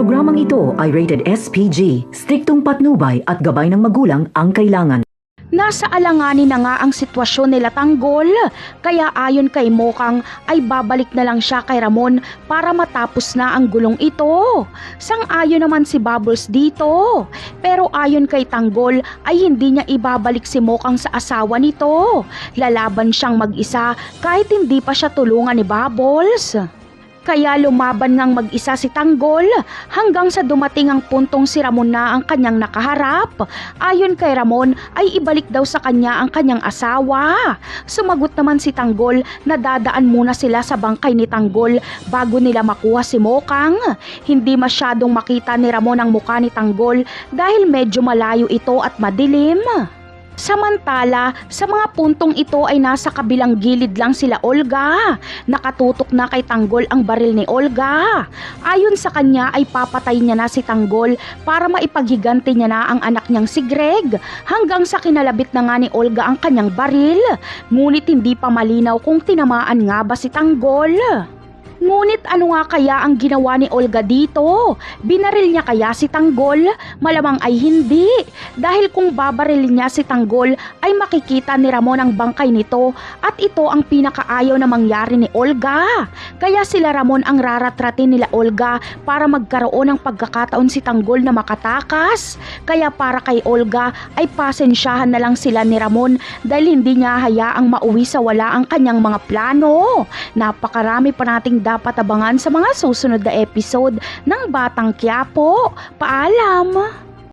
Programang ito ay rated SPG, striktong patnubay at gabay ng magulang ang kailangan. Nasa alanganin na nga ang sitwasyon nila Tanggol, kaya ayon kay Mokang ay babalik na lang siya kay Ramon para matapos na ang gulong ito. Sang-ayon naman si Bubbles dito, pero ayon kay Tanggol ay hindi niya ibabalik si Mokang sa asawa nito. Lalaban siyang mag-isa kahit hindi pa siya tulungan ni Bubbles. Kaya lumaban ngang mag-isa si Tanggol hanggang sa dumating ang puntong si Ramon na ang kanyang nakaharap. Ayon kay Ramon ay ibalik daw sa kanya ang kanyang asawa. Sumagot naman si Tanggol na dadaan muna sila sa bangkay ni Tanggol bago nila makuha si Mokang. Hindi masyadong makita ni Ramon ang mukha ni Tanggol dahil medyo malayo ito at madilim. Samantala, sa mga puntong ito ay nasa kabilang gilid lang sila Olga. Nakatutok na kay Tanggol ang baril ni Olga. Ayon sa kanya ay papatay niya na si Tanggol para maipaghiganti niya na ang anak niyang si Greg hanggang sa kinalabit na nga ni Olga ang kanyang baril. Ngunit hindi pa malinaw kung tinamaan nga ba si Tanggol. Ngunit ano nga kaya ang ginawa ni Olga dito? Binaril niya kaya si Tanggol? Malamang ay hindi. Dahil kung babarilin niya si Tanggol ay makikita ni Ramon ang bangkay nito at ito ang pinakaayaw na mangyari ni Olga. Kaya sila Ramon ang raratratin nila Olga para magkaroon ng pagkakataon si Tanggol na makatakas. Kaya para kay Olga ay pasensyahan na lang sila ni Ramon dahil hindi niya hayaang mauwi sa wala ang kanyang mga plano. Napakarami pa nating dapat abangan sa mga susunod na episode ng Batang Quiapo. Paalam!